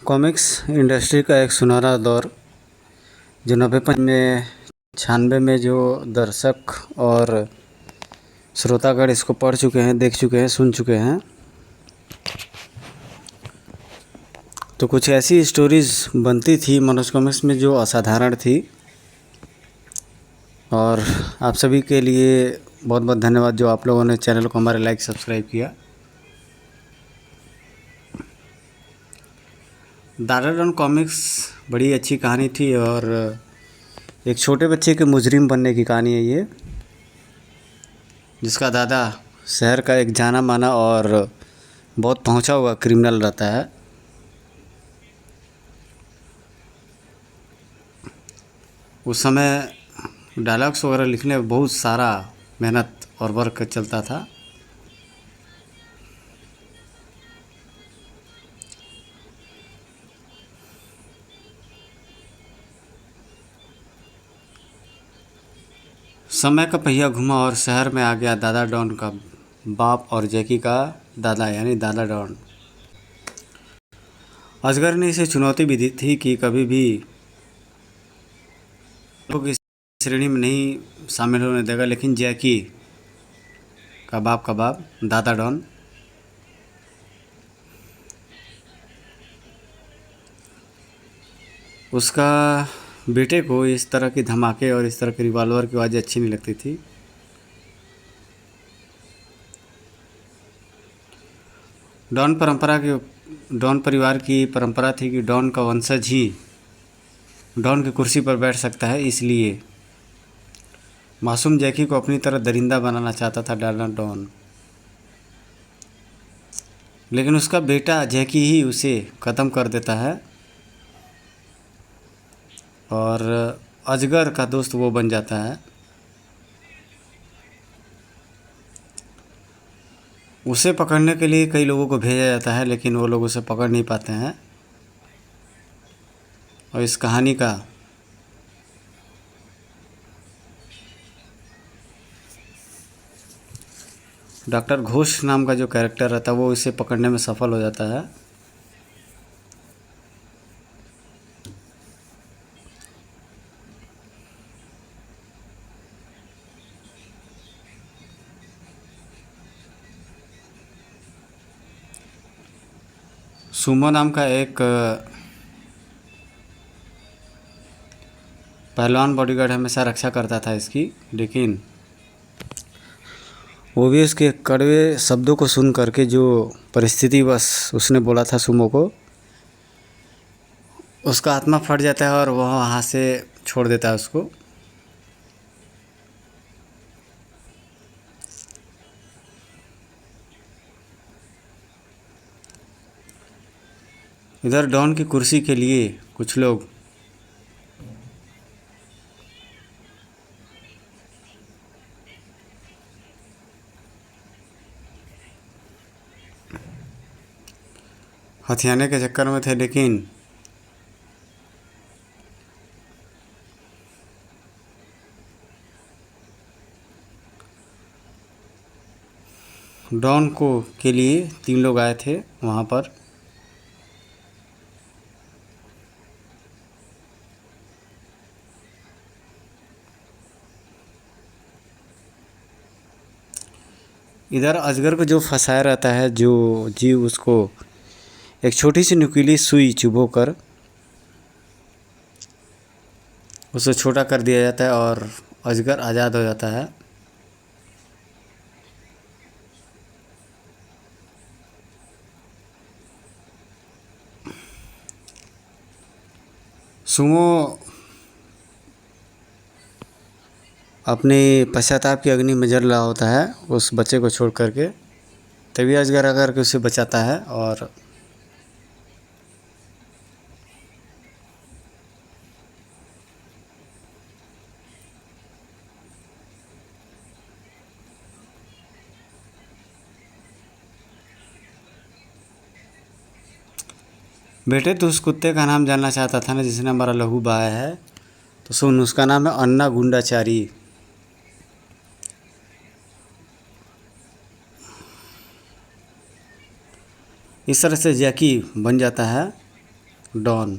Comics industry का एक सुनहरा दौर जो 90 में 96 में जो दर्शक और श्रोतागण इसको पढ़ चुके हैं, देख चुके हैं, सुन चुके हैं। तो कुछ ऐसी स्टोरीज़ बनती थी मनोज कॉमिक्स में जो असाधारण थी। और आप सभी के लिए बहुत बहुत धन्यवाद जो आप लोगों ने चैनल को हमारे लाइक सब्सक्राइब किया। दादा डॉन कॉमिक्स बड़ी अच्छी कहानी थी और एक छोटे बच्चे के मुजरिम बनने की कहानी है ये, जिसका दादा शहर का एक जाना माना और बहुत पहुंचा हुआ क्रिमिनल रहता है। उस समय डायलॉग्स वगैरह लिखने में बहुत सारा मेहनत और वर्क चलता था। समय का पहिया घुमा और शहर में आ गया दादा डॉन का बाप और जैकी का दादा यानी दादा डॉन। अजगर ने इसे चुनौती भी दी थी कि कभी भी लोग इस श्रेणी में नहीं शामिल होने देगा, लेकिन जैकी का बाप दादा डॉन उसका बेटे को इस तरह की धमाके और इस तरह की रिवॉल्वर की आवाज़ अच्छी नहीं लगती थी। डॉन परिवार की परंपरा थी कि डॉन का वंशज ही डॉन की कुर्सी पर बैठ सकता है, इसलिए मासूम जैकी को अपनी तरह दरिंदा बनाना चाहता था दादा डॉन। लेकिन उसका बेटा जैकी ही उसे ख़त्म कर देता है और अजगर का दोस्त वो बन जाता है। उसे पकड़ने के लिए कई लोगों को भेजा जाता है, लेकिन वो लोग उसे पकड़ नहीं पाते हैं। और इस कहानी का डॉक्टर घोष नाम का जो कैरेक्टर रहता है वो इसे पकड़ने में सफल हो जाता है। सुमो नाम का एक पहलवान बॉडीगार्ड हमेशा रक्षा करता था इसकी, लेकिन वो भी उसके कड़वे शब्दों को सुन करके जो परिस्थिति बस उसने बोला था सुमो को, उसका आत्मा फट जाता है और वह वहाँ से छोड़ देता है उसको। इधर डॉन की कुर्सी के लिए कुछ लोग हथियाने के चक्कर में थे, लेकिन डॉन को के लिए 3 लोग आए थे वहाँ पर। इधर अजगर को जो फंसाया रहता है, जो जीव उसको एक छोटी सी नुकीली सुई चुभो कर उसे छोटा कर दिया जाता है और अजगर आज़ाद हो जाता है। सुमो अपने पश्चाताप की अग्नि में जल रहा होता है उस बच्चे को छोड़ करके, तभी अजगर आकर के उसे बचाता है। और बेटे तो उस कुत्ते का नाम जानना चाहता था ना जिसने हमारा लहू बहाया है, तो सुन, उसका नाम है अन्ना गुंडाचारी। इस तरह से जैकी बन जाता है डॉन।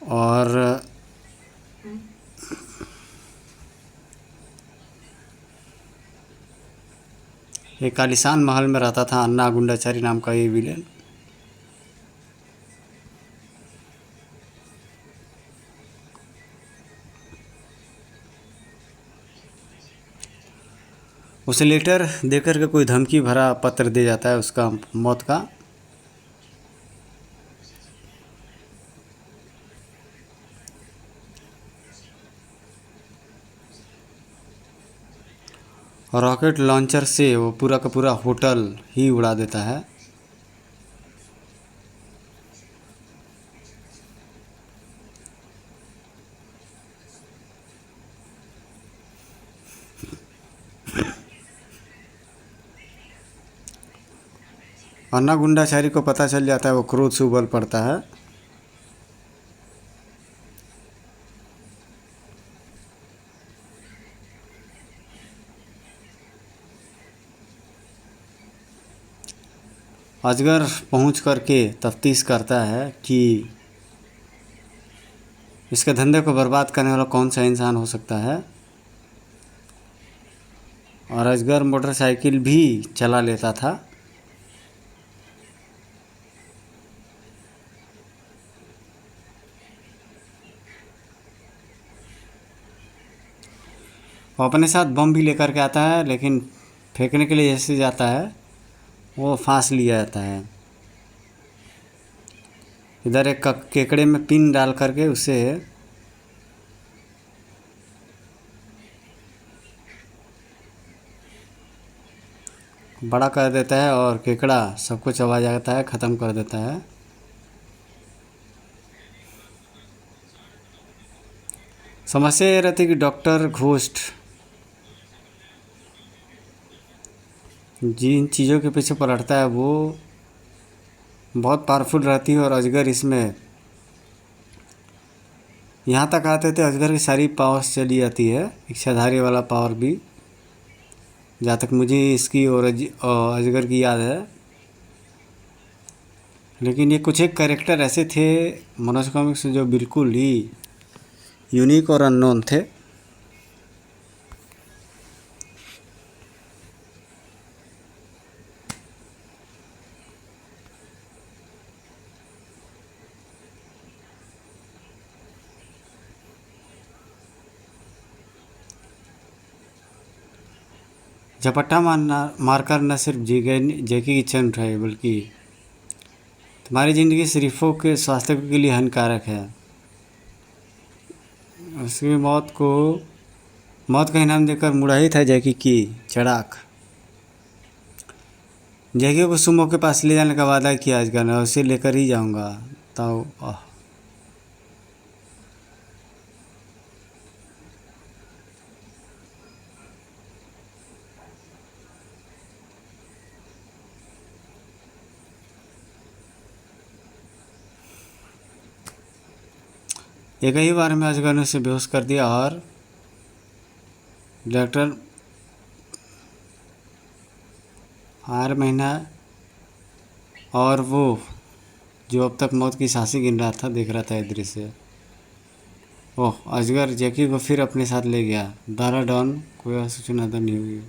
और एक आलीशान महल में रहता था अन्ना गुंडाचारी नाम का ये विलेन। उसे लेटर देकर के कोई धमकी भरा पत्र दे जाता है उसका मौत का। रॉकेट लॉन्चर से वो पूरा का पूरा होटल ही उड़ा देता है। अन्ना गुंडाचारी को पता चल जाता है, वो क्रोध से उबल पड़ता है। अजगर पहुंच करके तफ्तीश करता है कि इसके धंधे को बर्बाद करने वाला कौन सा इंसान हो सकता है। और अजगर मोटरसाइकिल भी चला लेता था। वो अपने साथ बम भी लेकर के आता है, लेकिन फेंकने के लिए जैसे जाता है वो फांस लिया जाता है। इधर एक केकड़े में पिन डाल करके उसे बड़ा कर देता है और केकड़ा सबको चबा जाता है, ख़त्म कर देता है। समस्या ये रहती है कि डॉक्टर घोस्ट जिन चीज़ों के पीछे पलटता है वो बहुत पावरफुल रहती है। और अजगर इसमें यहाँ तक आते थे अजगर की सारी पावर्स चली जाती है, इच्छाधारी वाला पावर भी, जहाँ तक मुझे इसकी और अजगर की याद है। लेकिन ये कुछ एक कैरेक्टर ऐसे थे मनोज कॉमिक्स जो बिल्कुल ही यूनिक और अननोन थे। झपट्टा मारना मारकर न सिर्फ जैकी की चंद उठाई बल्कि तुम्हारी ज़िंदगी शरीफों के स्वास्थ्य के लिए हानिकारक है। उसकी मौत का इनाम देकर मुड़ा ही था जैकी की चड़ाक। जैकी को सुमो के पास ले जाने का वादा किया अजगर ने, उसे लेकर ही जाऊंगा। तो एक ही बार में अजगर ने उसे बेहोश कर दिया और डॉक्टर हर महीना और वो जो अब तक मौत की सांसें गिन रहा था देख रहा था ये दृश्य। ओह, अजगर जैकी को फिर अपने साथ ले गया। दारा डॉन कोई सूचना नहीं हुई।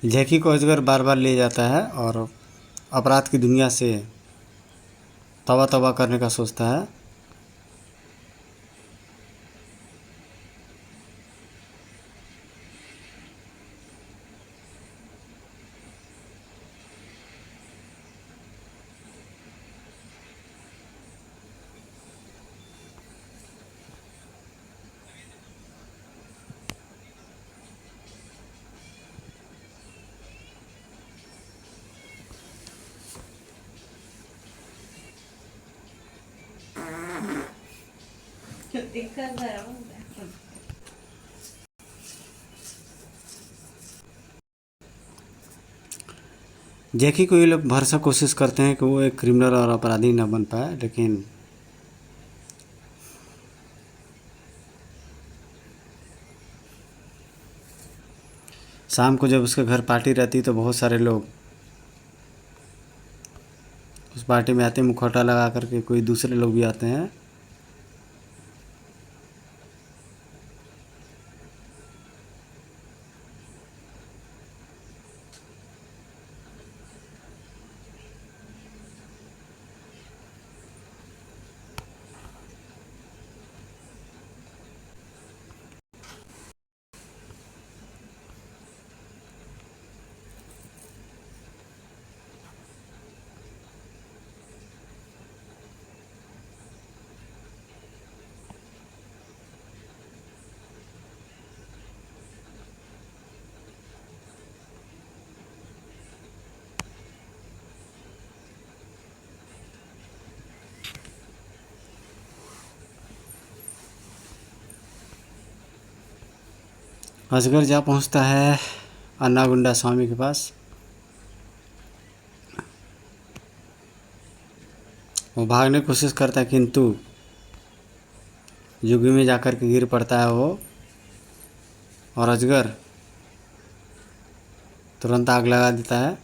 जैकी को अजगर बार बार ले जाता है और अपराध की दुनिया से तवा तवा करने का सोचता है। जैकी को ये लोग भरसक कोशिश करते हैं कि वो एक क्रिमिनल और अपराधी न बन पाए, लेकिन शाम को जब उसके घर पार्टी रहती तो बहुत सारे लोग उस पार्टी में आते हैं, मुखौटा लगा करके कोई दूसरे लोग भी आते हैं। अजगर जा पहुंचता है अन्ना गुंडा स्वामी के पास। वो भागने की कोशिश करता है, किंतु जुगी में जाकर के गिर पड़ता है वो, और अजगर तुरंत आग लगा देता है।